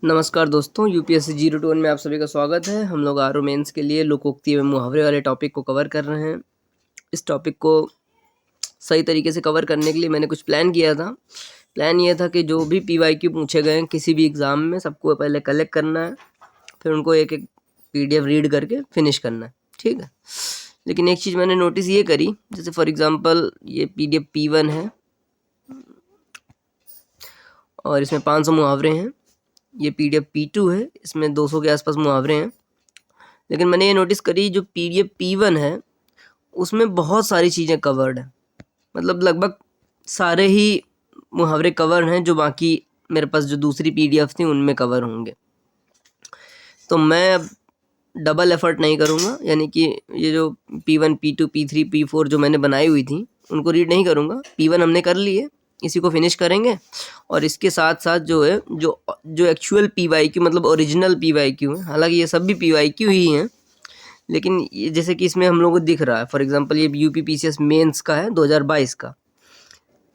नमस्कार दोस्तों, यूपीएससी 02 में आप सभी का स्वागत है। हम लोग आरओ मेंस के लिए लोकोक्ति एवं मुहावरे वाले टॉपिक को कवर कर रहे हैं। इस टॉपिक को सही तरीके से कवर करने के लिए मैंने कुछ प्लान किया था। प्लान ये था कि जो भी पीवाईक्यू पूछे गए हैं किसी भी एग्ज़ाम में, सबको पहले कलेक्ट करना है, फिर उनको एक एक पीडीएफ रीड करके फिनिश करना है, ठीक है। लेकिन एक चीज़ मैंने नोटिस ये करी, जैसे फॉर एग्ज़ाम्पल ये पीडीएफ P1 है और इसमें 500 मुहावरे हैं। ये पीडीएफ P2 है, इसमें 200 के आसपास मुहावरे हैं। लेकिन मैंने ये नोटिस करी जो पीडीएफ P1 है उसमें बहुत सारी चीज़ें कवर्ड हैं, मतलब लगभग सारे ही मुहावरे कवर हैं जो बाकी मेरे पास जो दूसरी पीडीएफ थी उनमें कवर होंगे। तो मैं अब डबल एफर्ट नहीं करूँगा, यानी कि ये जो P1, P2, P3, P4 जो मैंने बनाई हुई थी उनको रीड नहीं करूँगा। P1 हमने कर ली है, इसी को फिनिश करेंगे। और इसके साथ साथ जो है जो एक्चुअल पीवाईक्यू मतलब ओरिजिनल पीवाईक्यू है, हालांकि ये सब भी पीवाईक्यू ही हैं, लेकिन ये जैसे कि इसमें हम लोग को दिख रहा है, फॉर एग्जांपल ये यूपीपीसीएस मेंस का है 2022 का,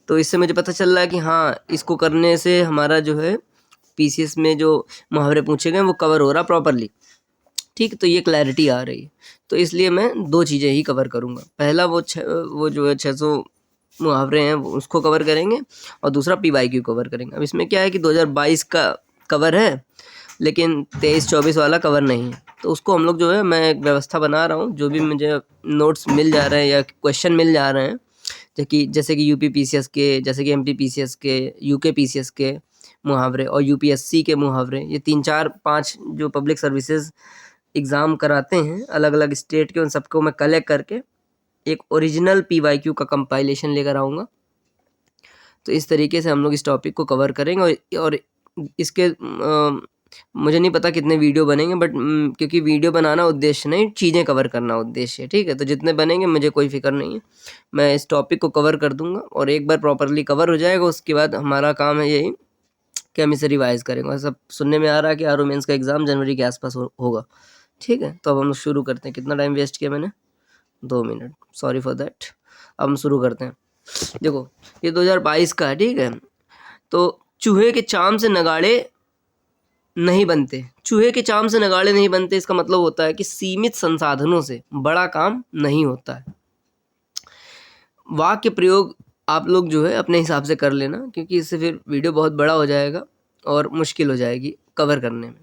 तो इससे मुझे पता चल रहा है कि हाँ, इसको करने से हमारा जो है पीसीएस में जो मुहावरे पूछे गए वो कवर हो रहा प्रॉपरली, ठीक। तो ये क्लैरिटी आ रही है, तो इसलिए मैं दो चीज़ें ही कवर करूँगा। पहला वो जो है 600 मुहावरे हैं उसको कवर करेंगे, और दूसरा पीवाईक्यू कवर करेंगे। अब इसमें क्या है कि 2022 का कवर है, लेकिन 23-24 वाला कवर नहीं है, तो उसको हम लोग जो है, मैं एक व्यवस्था बना रहा हूँ, जो भी मुझे नोट्स मिल जा रहे हैं या क्वेश्चन मिल जा रहे हैं, जैसे कि यूपी पीसीएस के, जैसे कि एमपी पीसीएस के, यूके पीसीएस के मुहावरे और यूपीएससी के मुहावरे, ये 3-4-5 जो पब्लिक सर्विसेज एग्ज़ाम कराते हैं अलग अलग स्टेट के, उन सबको मैं कलेक्ट करके एक ओरिजिनल पीवाईक्यू का कंपाइलेशन लेकर आऊँगा। तो इस तरीके से हम लोग इस टॉपिक को कवर करेंगे। और इसके मुझे नहीं पता कितने वीडियो बनेंगे, बट क्योंकि वीडियो बनाना उद्देश्य नहीं, चीज़ें कवर करना उद्देश्य है, ठीक है। तो जितने बनेंगे मुझे कोई फिक्र नहीं है, मैं इस टॉपिक को कवर कर दूंगा, और एक बार प्रॉपरली कवर हो जाएगा उसके बाद हमारा काम है यही कि हम इसे रिवाइज़ करेंगे। सब सुनने में आ रहा है कि आरओ मेंस का एग्ज़ाम जनवरी के आसपास होगा, ठीक है। तो अब हम शुरू करते हैं। कितना टाइम वेस्ट किया मैंने? 2 मिनट, सॉरी फॉर दैट। अब हम शुरू करते हैं। देखो, ये 2022 का है, ठीक है। तो चूहे के चाम से नगाड़े नहीं बनते। चूहे के चाम से नगाड़े नहीं बनते, इसका मतलब होता है कि सीमित संसाधनों से बड़ा काम नहीं होता है। वाक्य प्रयोग आप लोग जो है अपने हिसाब से कर लेना, क्योंकि इससे फिर वीडियो बहुत बड़ा हो जाएगा और मुश्किल हो जाएगी कवर करने में।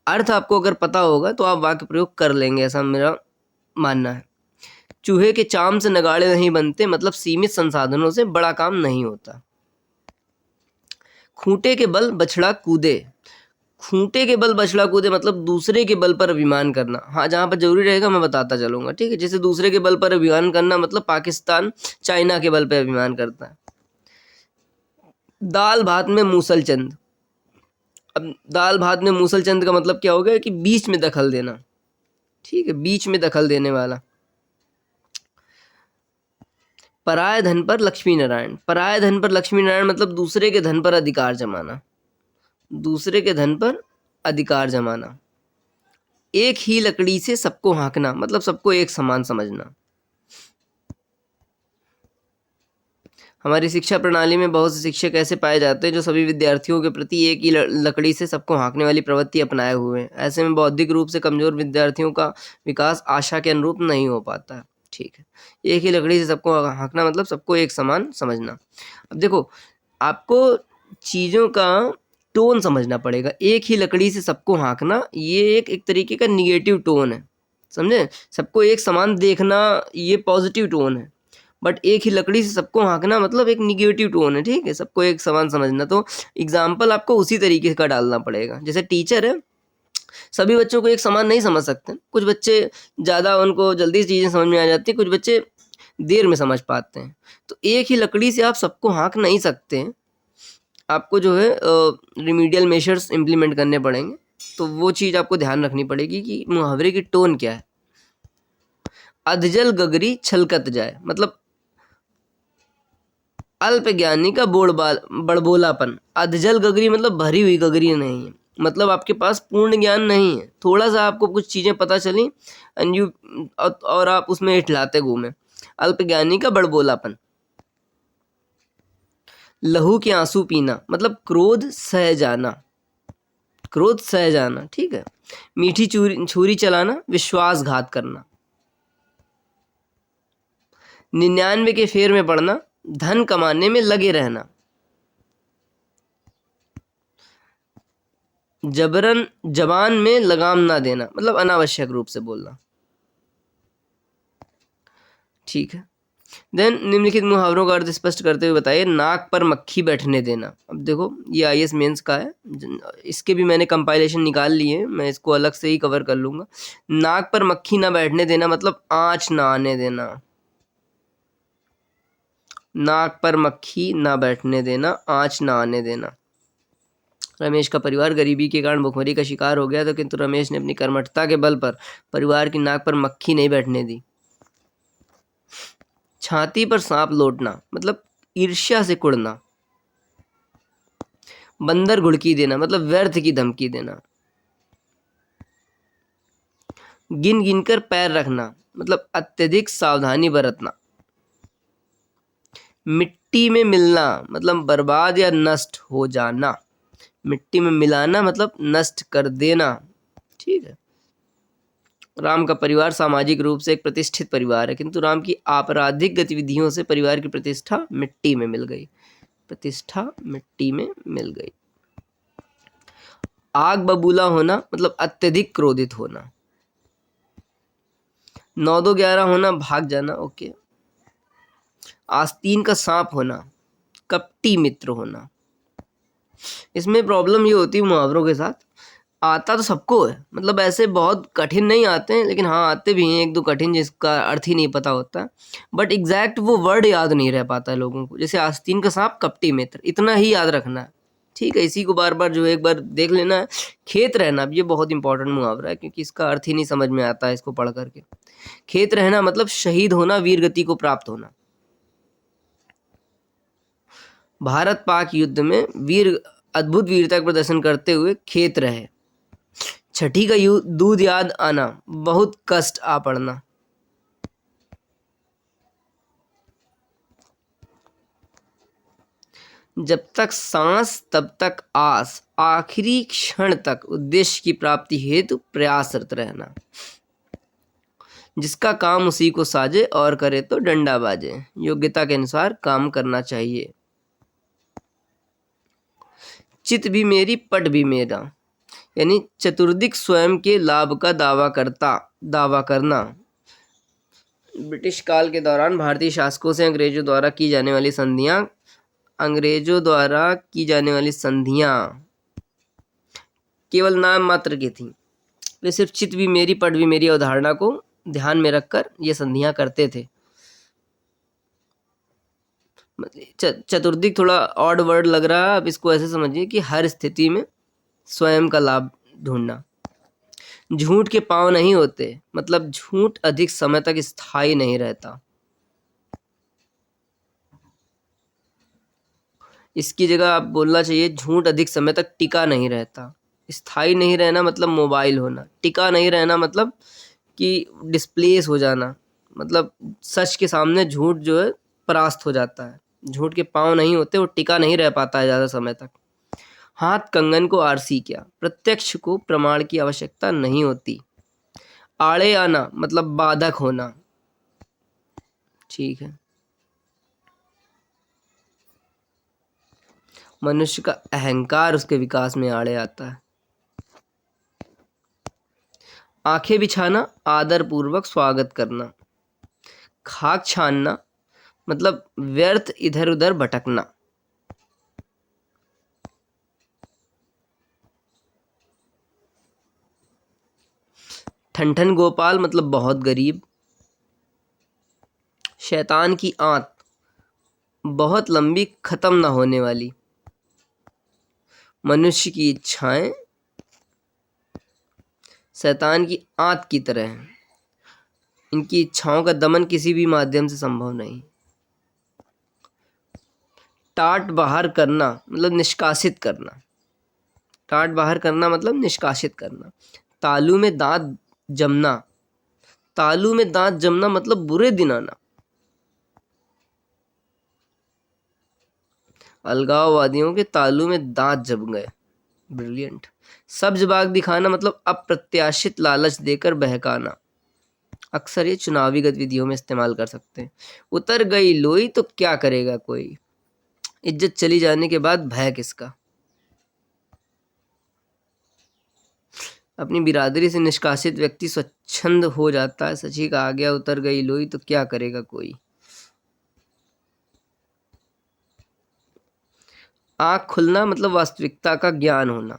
अर्थ आपको अगर पता होगा तो आप वाक्य प्रयोग कर लेंगे, ऐसा मेरा मानना है। चूहे के चाम से नगाड़े नहीं बनते मतलब सीमित संसाधनों से बड़ा काम नहीं होता। खूंटे के बल बछड़ा कूदे। खूंटे के बल बछड़ा कूदे मतलब दूसरे के बल पर अभिमान करना। हाँ, जहाँ पर जरूरी रहेगा मैं बताता चलूँगा, ठीक है। जैसे दूसरे के बल पर अभिमान करना मतलब पाकिस्तान चाइना के बल पर अभिमान करता है। दाल भात में मूसल चंद। अब दाल भात में मूसल चंद का मतलब क्या हो गया कि बीच में दखल देना, ठीक है, बीच में दखल देने वाला। पराये धन पर लक्ष्मी नारायण। पराये धन पर लक्ष्मी नारायण मतलब दूसरे के धन पर अधिकार जमाना। दूसरे के धन पर अधिकार जमाना। एक ही लकड़ी से सबको हाँकना मतलब सबको एक समान समझना। हमारी शिक्षा प्रणाली में बहुत से शिक्षक ऐसे पाए जाते हैं जो सभी विद्यार्थियों के प्रति एक ही लकड़ी से सबको हाँकने वाली प्रवृत्ति अपनाए हुए हैं। ऐसे में बौद्धिक रूप से कमजोर विद्यार्थियों का विकास आशा के अनुरूप नहीं हो पाता है, ठीक है। एक ही लकड़ी से सबको हाँकना मतलब सबको एक समान समझना। अब देखो, आपको चीज़ों का टोन समझना पड़ेगा। एक ही लकड़ी से सबको हाँकना, ये एक तरीके का निगेटिव टोन है, समझे। सबको एक समान देखना ये पॉजिटिव टोन है, बट एक ही लकड़ी से सबको हाँकना मतलब एक निगेटिव टोन है, ठीक है। सबको एक समान समझना, तो एग्जाम्पल आपको उसी तरीके का डालना पड़ेगा। जैसे टीचर है, सभी बच्चों को एक समान नहीं समझ सकते। कुछ बच्चे ज़्यादा, उनको जल्दी चीज़ें समझ में आ जाती हैं, कुछ बच्चे देर में समझ पाते हैं। तो एक ही लकड़ी से आप सबको हाँक नहीं सकते हैं, आपको जो है रिमीडियल मेजर्स इम्प्लीमेंट करने पड़ेंगे। तो वो चीज़ आपको ध्यान रखनी पड़ेगी कि मुहावरे की टोन क्या है। अधजल गगरी छलकत जाए मतलब अल्प ज्ञानी का बड़बोलापन। अधजल गगरी मतलब भरी हुई गगरी नहीं है, मतलब आपके पास पूर्ण ज्ञान नहीं है, थोड़ा सा आपको कुछ चीज़ें पता चली और आप उसमें इठलाते घूमे। अल्प ज्ञानी का बड़बोलापन। लहू के आंसू पीना मतलब क्रोध सह जाना। क्रोध सह जाना, ठीक है। मीठी छुरी चलाना, विश्वासघात करना। 99 के फेर में पड़ना, धन कमाने में लगे रहना। जबरन जबान में लगाम ना देना, मतलब अनावश्यक रूप से बोलना, ठीक है। देन निम्नलिखित मुहावरों का अर्थ स्पष्ट करते हुए बताइए। नाक पर मक्खी बैठने देना। अब देखो ये IAS मेंस का है, इसके भी मैंने कंपाइलेशन निकाल लिए, मैं इसको अलग से ही कवर कर लूँगा। नाक पर मक्खी ना बैठने देना मतलब आँच ना आने देना। नाक पर मक्खी ना बैठने देना, आँच ना आने देना। रमेश का परिवार गरीबी के कारण भुखमरी का शिकार हो गया था, किंतु रमेश ने अपनी कर्मठता के बल पर परिवार की नाक पर मक्खी नहीं बैठने दी। छाती पर सांप लौटना मतलब ईर्ष्या से कुड़ना। बंदर घुड़की देना मतलब व्यर्थ की धमकी देना। गिन गिन कर पैर रखना मतलब अत्यधिक सावधानी बरतना। मिट्टी में मिलना मतलब बर्बाद या नष्ट हो जाना। मिट्टी में मिलाना मतलब नष्ट कर देना, ठीक है। राम का परिवार सामाजिक रूप से एक प्रतिष्ठित परिवार है, किंतु राम की आपराधिक गतिविधियों से परिवार की प्रतिष्ठा मिट्टी में मिल गई। प्रतिष्ठा मिट्टी में मिल गई। आग बबूला होना मतलब अत्यधिक क्रोधित होना। 9-2-11 होना, भाग जाना, ओके। आस्तीन का सांप होना, कपटी मित्र होना। इसमें प्रॉब्लम ये होती है मुहावरों के साथ, आता तो सबको है, मतलब ऐसे बहुत कठिन नहीं आते हैं, लेकिन हाँ आते भी हैं 1-2 कठिन जिसका अर्थ ही नहीं पता होता, बट एग्जैक्ट वो वर्ड याद नहीं रह पाता है लोगों को। जैसे आस्तीन का सांप, कपटी मित्र, इतना ही याद रखना है, ठीक है। इसी को बार बार जो है एक बार देख लेना है। खेत रहना, अब ये बहुत इंपॉर्टेंट मुहावरा है क्योंकि इसका अर्थ ही नहीं समझ में आता है इसको पढ़ करके। खेत रहना मतलब शहीद होना, वीर गति को प्राप्त होना। भारत पाक युद्ध में अद्भुत वीरता का प्रदर्शन करते हुए खेत रहे। छठी का दूध याद आना, बहुत कष्ट आ पड़ना। जब तक सांस तब तक आस, आखिरी क्षण तक उद्देश्य की प्राप्ति हेतु प्रयासरत रहना। जिसका काम उसी को साजे और करे तो डंडा बाजे। योग्यता के अनुसार काम करना चाहिए। चित भी मेरी पट भी मेरा, यानी चतुर्दिक स्वयं के लाभ का दावा करना। ब्रिटिश काल के दौरान भारतीय शासकों से अंग्रेजों द्वारा की जाने वाली संधियां केवल नाम मात्र की थी। वे सिर्फ चित भी मेरी पट भी मेरी अवधारणा को ध्यान में रखकर ये संधियां करते थे। चतुर्दिक थोड़ा ऑड वर्ड लग रहा है, अब इसको ऐसे समझिए कि हर स्थिति में स्वयं का लाभ ढूंढना। झूठ के पांव नहीं होते मतलब झूठ अधिक समय तक स्थायी नहीं रहता। इसकी जगह आप बोलना चाहिए झूठ अधिक समय तक टिका नहीं रहता। स्थायी नहीं रहना मतलब मोबाइल होना, टिका नहीं रहना मतलब कि डिस्प्लेस हो जाना, मतलब सच के सामने झूठ जो है परास्त हो जाता है। झूठ के पांव नहीं होते, वो टिका नहीं रह पाता है ज़्यादा समय तक। हाथ कंगन को आरसी क्या, प्रत्यक्ष को प्रमाण की आवश्यकता नहीं होती। आड़े आना मतलब बाधक होना, ठीक है। मनुष्य का अहंकार उसके विकास में आड़े आता है। आंखें बिछाना, आदर पूर्वक स्वागत करना। खाक छानना मतलब व्यर्थ इधर उधर भटकना। ठनठन गोपाल मतलब बहुत गरीब। शैतान की आंत बहुत लंबी, खत्म ना होने वाली। मनुष्य की इच्छाएं शैतान की आंत की तरह हैं, इनकी इच्छाओं का दमन किसी भी माध्यम से संभव नहीं। टाट बाहर करना मतलब निष्कासित करना। टाट बाहर करना मतलब निष्कासित करना। तालू में दांत जमना, तालू में दांत जमना मतलब बुरे दिन आना। अलगाववादियों के तालू में दांत जम गए, ब्रिलियंट। सब्ज बाग दिखाना मतलब अप्रत्याशित लालच देकर बहकाना। अक्सर ये चुनावी गतिविधियों में इस्तेमाल कर सकते हैं। उतर गई लोई तो क्या करेगा कोई, इज्जत चली जाने के बाद भय किसका। अपनी बिरादरी से निष्कासित व्यक्ति स्वच्छंद हो जाता है, सच ही कहा गया, उतर गई लोई तो क्या करेगा कोई। आंख खुलना मतलब वास्तविकता का ज्ञान होना।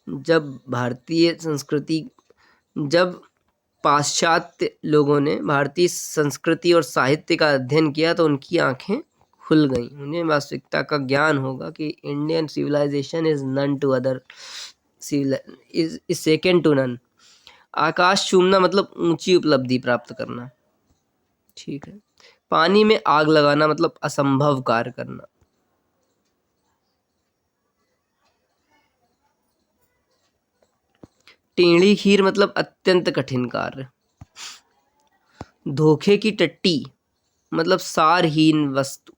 जब पाश्चात्य लोगों ने भारतीय संस्कृति और साहित्य का अध्ययन किया तो उनकी आंखें खुल गईं। उन्हें वास्तविकता का ज्ञान होगा कि Indian civilisation is none to other is second to none. आकाश चूमना मतलब ऊंची उपलब्धि प्राप्त करना। ठीक है। पानी में आग लगाना मतलब असंभव कार्य करना। टेढ़ी खीर मतलब अत्यंत कठिन कार्य। धोखे की टट्टी मतलब सारहीन वस्तु।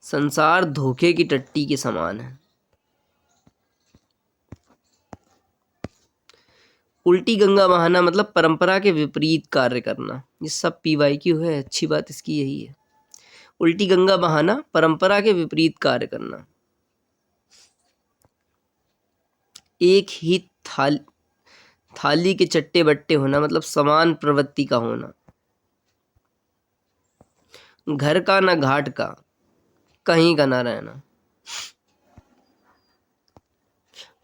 संसार धोखे की टट्टी के समान है। उल्टी गंगा बहाना मतलब परंपरा के विपरीत कार्य करना। ये सब PYQ है, अच्छी बात इसकी यही है। उल्टी गंगा बहाना, परंपरा के विपरीत कार्य करना। एक ही थाली के चट्टे बट्टे होना मतलब समान प्रवृत्ति का होना। घर का ना घाट का, कहीं का ना रहना।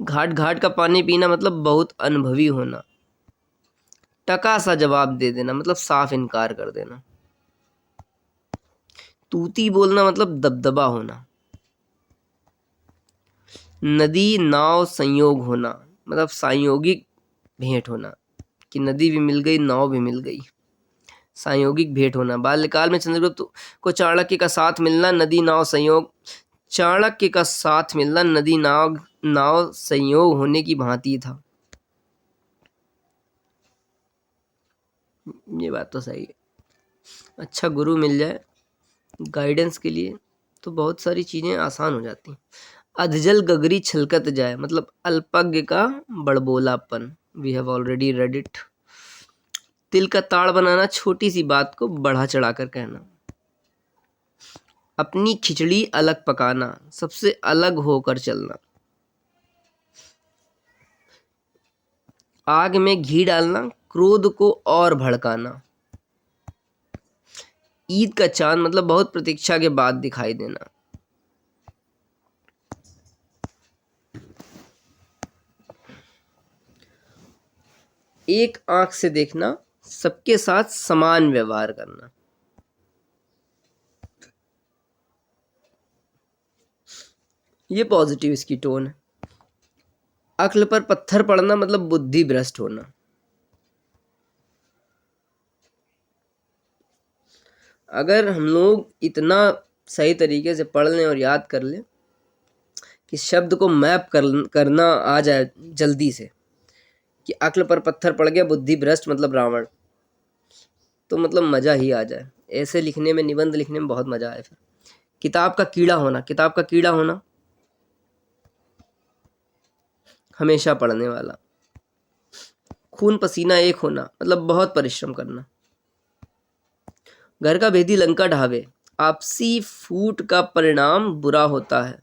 घाट घाट का पानी पीना मतलब बहुत अनुभवी होना। टका सा जवाब दे देना मतलब साफ इनकार कर देना। तूती बोलना मतलब दबदबा होना। नदी नाव संयोग होना मतलब संयोगिक भेंट होना, कि नदी भी मिल गई, नाव भी मिल गई। संयोगिक भेंट होना। बाल्यकाल में चंद्रगुप्त को चाणक्य का साथ मिलना नदी नाव संयोग। चाणक्य का साथ मिलना नदी नाव संयोग होने की भांति था। ये बात तो सही है। अच्छा गुरु मिल जाए गाइडेंस के लिए तो बहुत सारी चीज़ें आसान हो जाती। अधजल गगरी छलकत जाए मतलब अल्पज्ञ का बड़बोलापन। We have already read it. तिल का ताड़ बनाना छोटी सी बात को बढ़ा चढ़ाकर कहना। अपनी खिचड़ी अलग पकाना, सबसे अलग होकर चलना। आग में घी डालना, क्रोध को और भड़काना। ईद का चांद मतलब बहुत प्रतीक्षा के बाद दिखाई देना। एक आंख से देखना, सबके साथ समान व्यवहार करना। ये पॉजिटिव इसकी टोन है। अक्ल पर पत्थर पड़ना मतलब बुद्धि भ्रष्ट होना। अगर हम लोग इतना सही तरीके से पढ़ लें और याद कर लें कि शब्द को मैप करना आ जाए जल्दी से, कि अक्ल पर पत्थर पड़ गया, बुद्धि भ्रष्ट मतलब रावण, तो मतलब मज़ा ही आ जाए। ऐसे लिखने में, निबंध लिखने में बहुत मज़ा आए। फिर किताब का कीड़ा होना, किताब का कीड़ा होना हमेशा पढ़ने वाला। खून पसीना एक होना मतलब बहुत परिश्रम करना। घर का भेदी लंका ढावे, आपसी फूट का परिणाम बुरा होता है।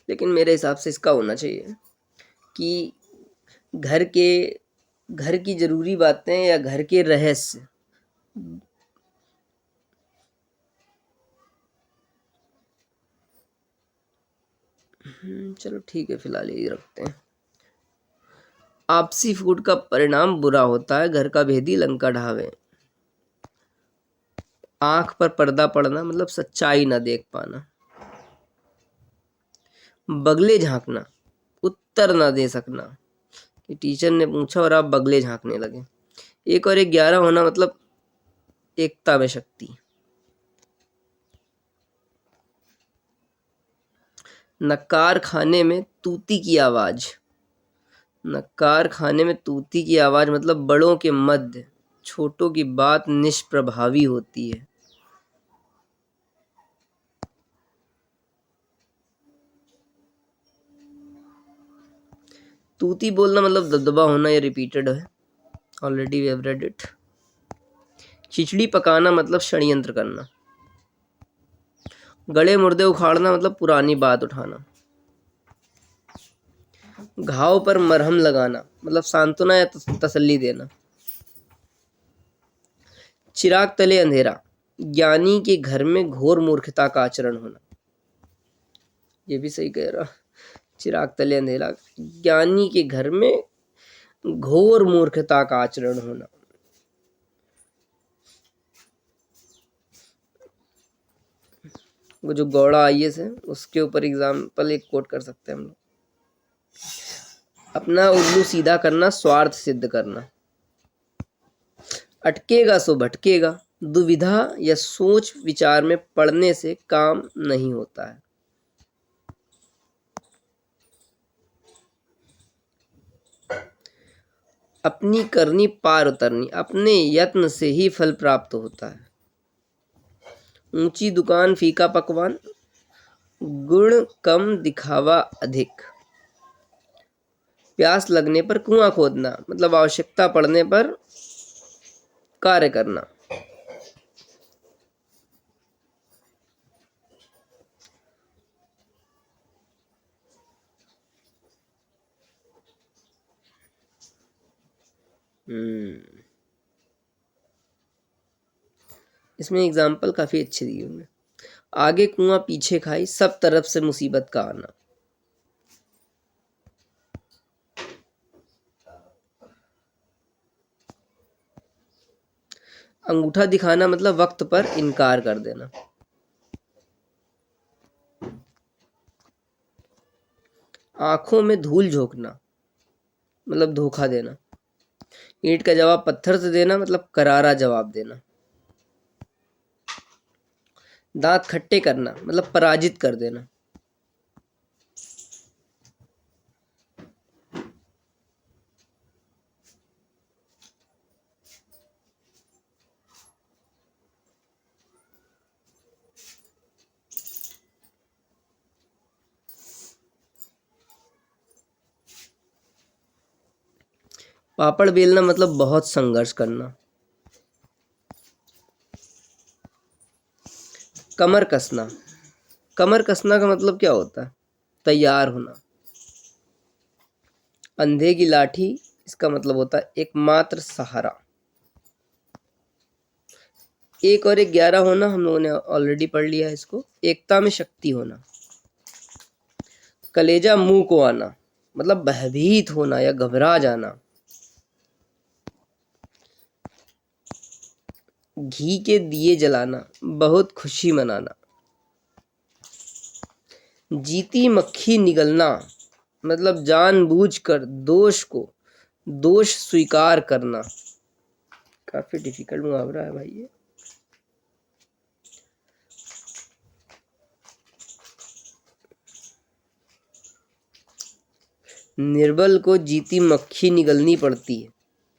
लेकिन मेरे हिसाब से इसका होना चाहिए कि घर की जरूरी बातें या घर के रहस्य चलो ठीक है, फिलहाल यही रखते हैं। आपसी फूट का परिणाम बुरा होता है, घर का भेदी लंका ढावे। आंख पर पर्दा पड़ना मतलब सच्चाई ना देख पाना। बगले झांकना, उत्तर ना दे सकना, कि टीचर ने पूछा और आप बगले झांकने लगे। 1 और 1 11 होना मतलब एकता में शक्ति। नक्कार खाने में तूती की आवाज़। नक्कार खाने में तूती की आवाज़ मतलब बड़ों के मध्य छोटों की बात निष्प्रभावी होती है। तूती बोलना मतलब दबदबा होना, या रिपीटेड है, already we have read it. खिचड़ी पकाना मतलब षड्यंत्र करना। गड़े मुर्दे उखाड़ना मतलब पुरानी बात उठाना। घाव पर मरहम लगाना मतलब सांत्वना या तसल्ली देना। चिराग तले अंधेरा, ज्ञानी के घर में घोर मूर्खता का आचरण होना। ये भी सही कह रहा। चिराग तले अंधेरा, ज्ञानी के घर में घोर मूर्खता का आचरण होना। वो जो गौड़ा आईएएस है उसके ऊपर एग्जाम्पल एक कोट कर सकते हैं हम लोग। अपना उल्लू सीधा करना, स्वार्थ सिद्ध करना। अटकेगा सो भटकेगा, दुविधा या सोच विचार में पड़ने से काम नहीं होता है। अपनी करनी पार उतरनी, अपने यत्न से ही फल प्राप्त होता है। ऊंची दुकान फीका पकवान, गुण कम दिखावा अधिक। प्यास लगने पर कुआं खोदना मतलब आवश्यकता पड़ने पर कार्य करना। इसमें एग्जाम्पल काफी अच्छे दिए हुए। आगे कुआं पीछे खाई, सब तरफ से मुसीबत का आना। अंगूठा दिखाना मतलब वक्त पर इनकार कर देना। आंखों में धूल झोंकना मतलब धोखा देना। ईंट का जवाब पत्थर से देना मतलब करारा जवाब देना। दांत खट्टे करना मतलब पराजित कर देना। पापड़ बेलना मतलब बहुत संघर्ष करना। कमर कसना, कमर कसना का मतलब क्या होता है? तैयार होना। अंधे की लाठी, इसका मतलब होता है एकमात्र सहारा। 1 और 1 11 होना, हम लोगों ने ऑलरेडी पढ़ लिया है इसको। एकता में शक्ति होना। कलेजा मुंह को आना मतलब भयभीत होना या घबरा जाना। घी के दिए जलाना, बहुत खुशी मनाना। जीती मक्खी निगलना मतलब जानबूझकर दोष स्वीकार करना। काफी डिफिकल्ट मुहावरा है भाई ये। निर्बल को जीती मक्खी निगलनी पड़ती है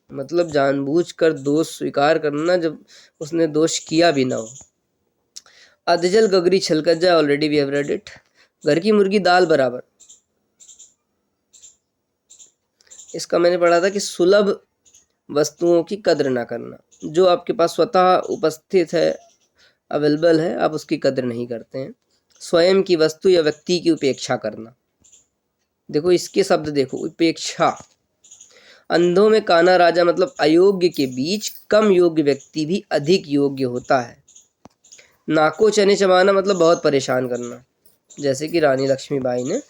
मतलब जानबूझकर दोष स्वीकार करना जब उसने दोष किया भी ना हो। अधजल गगरी छलकत जाए, already we have read it. घर की मुर्गी दाल बराबर, इसका मैंने पढ़ा था कि सुलभ वस्तुओं की कद्र ना करना। जो आपके पास स्वतः उपस्थित है, अवेलेबल है, आप उसकी कद्र नहीं करते हैं। स्वयं की वस्तु या व्यक्ति की उपेक्षा करना। देखो इसके शब्द देखो, उपेक्षा। अंधों में काना राजा मतलब अयोग्य के बीच कम योग्य व्यक्ति भी अधिक योग्य होता है। नाको चने चबाना मतलब बहुत परेशान करना, जैसे कि रानी लक्ष्मीबाई ने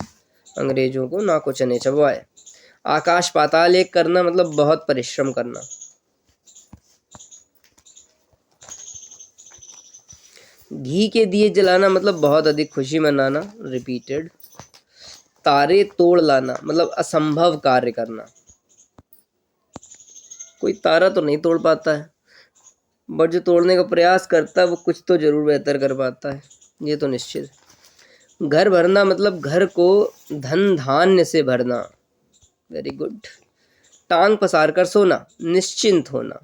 अंग्रेजों को नाको चने चबवाए। आकाश पाताल एक करना मतलब बहुत परिश्रम करना। घी के दिए जलाना मतलब बहुत अधिक खुशी मनाना, रिपीटेड। तारे तोड़ लाना मतलब असंभव कार्य करना। कोई तारा तो नहीं तोड़ पाता है, बट जो तोड़ने का प्रयास करता है वो कुछ तो जरूर बेहतर कर पाता है, ये तो निश्चित। घर भरना मतलब घर को धन धान्य से भरना। Very good. टांग पसार कर सोना, निश्चिंत होना।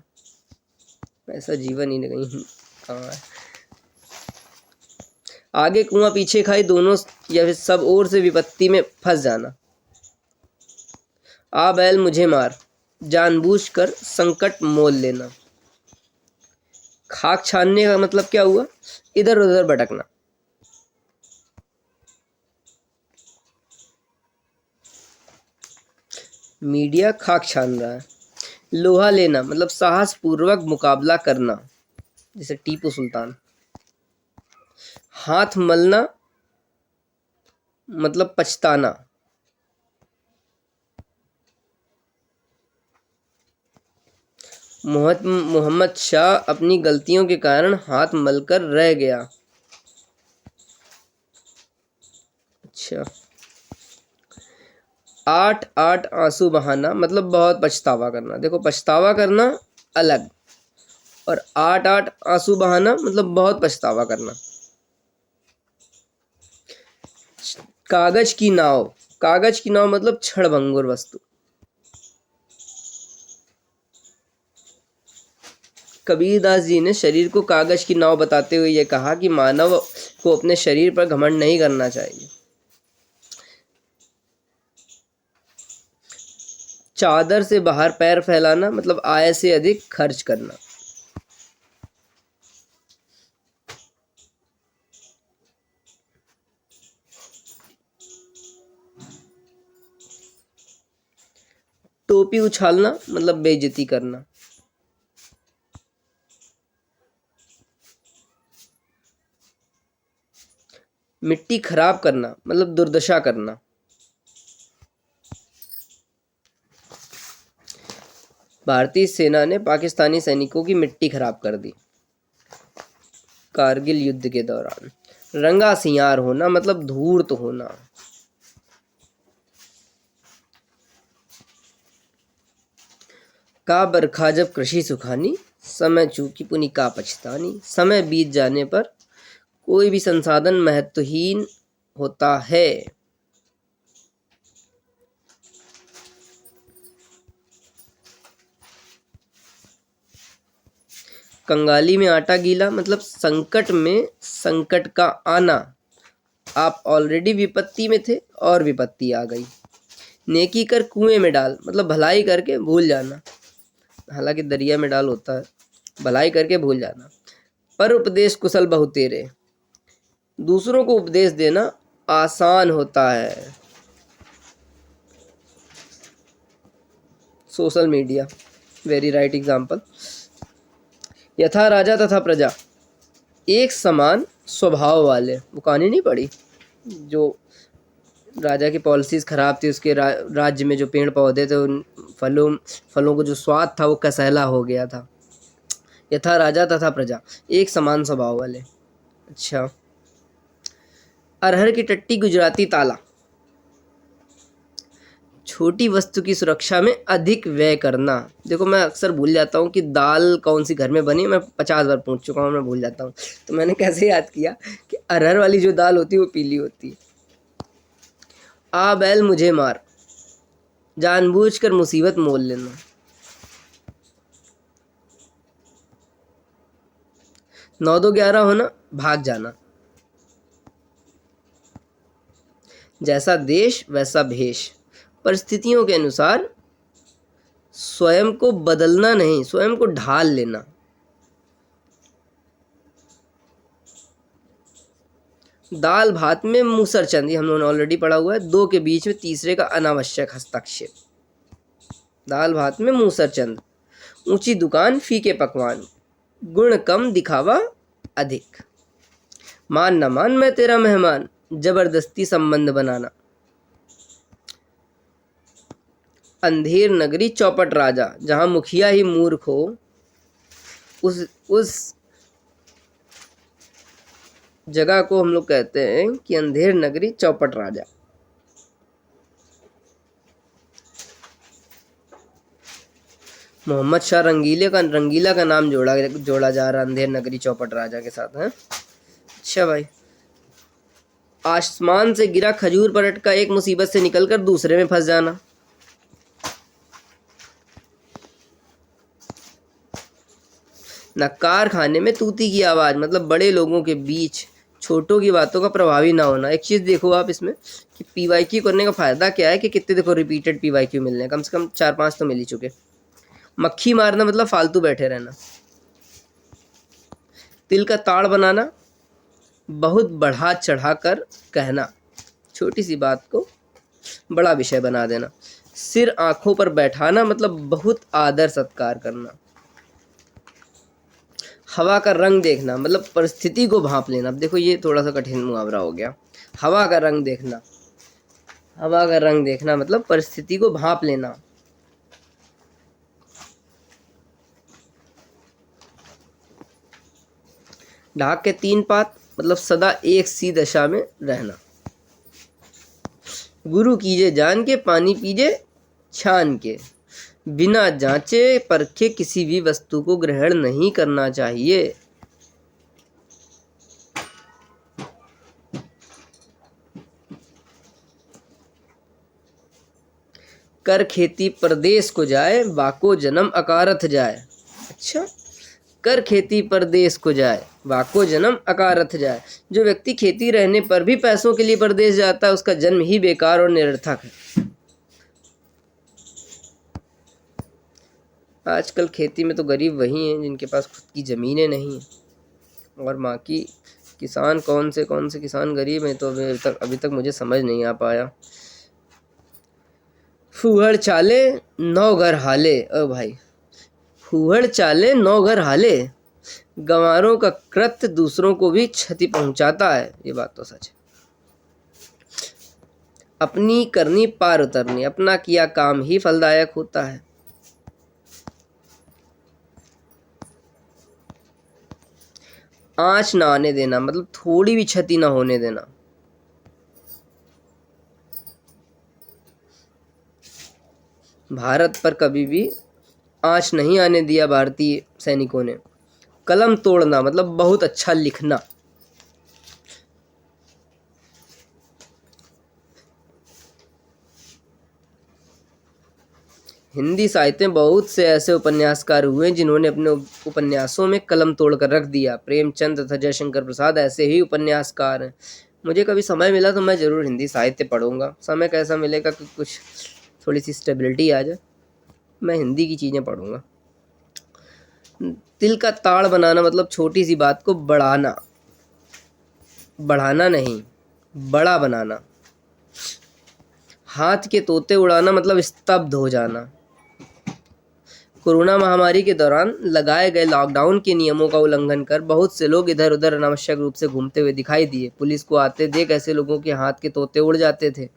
ऐसा जीवन ही नहीं कहाँ है। आगे कुआं पीछे खाई, दोनों या फिर सब ओर से विपत्ति में फंस जाना। आ बैल मुझे मार, जानबूझकर संकट मोल लेना। खाक छानने का मतलब क्या हुआ? इधर उधर भटकना। मीडिया खाक छान रहा है। लोहा लेना मतलब साहस पूर्वक मुकाबला करना, जैसे टीपू सुल्तान। हाथ मलना मतलब पछताना। मोहम्मद शाह अपनी गलतियों के कारण हाथ मलकर रह गया। अच्छा। 8 आंसू बहाना मतलब बहुत पछतावा करना। देखो, पछतावा करना अलग, और 8 आंसू बहाना मतलब बहुत पछतावा करना। कागज की नाव, कागज की नाव मतलब क्षणभंगुर वस्तु। कबीरदास जी ने शरीर को कागज की नाव बताते हुए यह कहा कि मानव को अपने शरीर पर घमंड नहीं करना चाहिए। चादर से बाहर पैर फैलाना मतलब आय से अधिक खर्च करना। टोपी उछालना मतलब बेइज्जती करना। मिट्टी खराब करना मतलब दुर्दशा करना। भारतीय सेना ने पाकिस्तानी सैनिकों की मिट्टी खराब कर दी कारगिल युद्ध के दौरान। रंगा सियार होना मतलब धूर्त होना। का बरखा जब कृषि सुखानी, समय चूकी पुनि का पछतानी। समय बीत जाने पर कोई भी संसाधन महत्वहीन होता है। कंगाली में आटा गीला मतलब संकट में संकट का आना। आप ऑलरेडी विपत्ति में थे और विपत्ति आ गई। नेकी कर कुएं में डाल मतलब भलाई करके भूल जाना। हालांकि दरिया में डाल होता है, भलाई करके भूल जाना। पर उपदेश कुशल बहु तेरे, दूसरों को उपदेश देना आसान होता है। Social media, very right example. यथा राजा तथा प्रजा, एक समान स्वभाव वाले। वो कहानी नहीं पढ़ी जो राजा की पॉलिसीज खराब थी, उसके राज्य में जो पेड़ पौधे थे उन फलों को जो स्वाद था वो कसैला हो गया था। यथा राजा तथा प्रजा, एक समान स्वभाव वाले। अच्छा। अरहर की टट्टी गुजराती ताला, छोटी वस्तु की सुरक्षा में अधिक व्यय करना। देखो, मैं अक्सर भूल जाता हूँ कि दाल कौन सी घर में बनी, मैं 50 बार पूछ चुका हूँ, मैं भूल जाता हूँ। तो मैंने कैसे याद किया कि अरहर वाली जो दाल होती है वो पीली होती है। आ बैल मुझे मार, जानबूझकर मुसीबत मोल लेना। 9-2-11 होना, भाग जाना। जैसा देश वैसा भेष, परिस्थितियों के अनुसार स्वयं को बदलना नहीं, स्वयं को ढाल लेना। दाल भात में मूसरचंद, ये हम लोगों ने ऑलरेडी पढ़ा हुआ है। दो के बीच में तीसरे का अनावश्यक हस्तक्षेप। दाल भात में मूसरचंद। ऊंची दुकान फीके पकवान, गुण कम दिखावा अधिक। मान न मान मैं तेरा मेहमान, जबरदस्ती संबंध बनाना। अंधेर नगरी चौपट राजा, जहां मुखिया ही मूर्ख हो उस जगह को हम लोग कहते हैं कि अंधेर नगरी चौपट राजा। मोहम्मद शाह रंगीला का नाम जोड़ा जा रहा अंधेर नगरी चौपट राजा के साथ है। अच्छा भाई, आसमान से गिरा खजूर पलट का एक मुसीबत से निकलकर दूसरे में फंस जाना। ना कारखाने में तूती की आवाज़, मतलब बड़े लोगों के बीच छोटों की बातों का प्रभावी ना होना। एक चीज़ देखो आप इसमें कि PYQ करने का फ़ायदा क्या है कि कितने देखो रिपीटेड PYQ मिल रहे हैं, कम से कम 4-5 तो मिल ही चुके। मक्खी मारना मतलब फालतू बैठे रहना। तिल का ताड़ बनाना, बहुत बढ़ा चढ़ा कर कहना, छोटी सी बात को बड़ा विषय बना देना। सिर आंखों पर बैठाना मतलब बहुत आदर सत्कार करना। हवा का रंग देखना मतलब परिस्थिति को भांप लेना। अब देखो ये थोड़ा सा कठिन मुहावरा हो गया। हवा का रंग देखना, हवा का रंग देखना मतलब परिस्थिति को भांप लेना। ढाक के 3 पात मतलब सदा एक सी दशा में रहना। गुरु कीजे जान के, पानी पीजे छान के, बिना जांचे परखे किसी भी वस्तु को ग्रहण नहीं करना चाहिए। कर खेती परदेश को जाए, वाको जन्म अकारथ जाए। अच्छा, कर खेती परदेश को जाए, वाको जन्म अकारथ जाए। जो व्यक्ति खेती रहने पर भी पैसों के लिए परदेश जाता है उसका जन्म ही बेकार और निरर्थक है। आजकल खेती में तो गरीब वही हैं जिनके पास खुद की ज़मीनें नहीं हैं, और बाकी किसान कौन से किसान गरीब हैं तो अभी तक मुझे समझ नहीं आ पाया। फूहड़ चाले 9 घर हाले, ओ भाई, फूहड़ चाले 9 घर हाले, गंवारों का कृत्य दूसरों को भी क्षति पहुंचाता है। ये बात तो सच है। अपनी करनी पार उतरनी, अपना किया काम ही फलदायक होता है। आँच ना आने देना मतलब थोड़ी भी क्षति ना होने देना। भारत पर कभी भी आँच नहीं आने दिया भारतीय सैनिकों ने। कलम तोड़ना मतलब बहुत अच्छा लिखना। हिंदी साहित्य में बहुत से ऐसे उपन्यासकार हुए जिन्होंने अपने उपन्यासों में कलम तोड़कर रख दिया। प्रेमचंद तथा जयशंकर प्रसाद ऐसे ही उपन्यासकार हैं। मुझे कभी समय मिला तो मैं ज़रूर हिंदी साहित्य पढ़ूंगा। समय कैसा मिलेगा कि कुछ थोड़ी सी स्टेबिलिटी आ जाए, मैं हिंदी की चीज़ें पढ़ूंगा। तिल का ताड़ बनाना मतलब छोटी सी बात को बढ़ाना, बढ़ाना नहीं बड़ा बनाना। हाथ के तोते उड़ाना मतलब स्तब्ध हो जाना। कोरोना महामारी के दौरान लगाए गए लॉकडाउन के नियमों का उल्लंघन कर बहुत से लोग इधर उधर अनावश्यक रूप से घूमते हुए दिखाई दिए। पुलिस को आते देख ऐसे लोगों के हाथ के तोते उड़ जाते थे।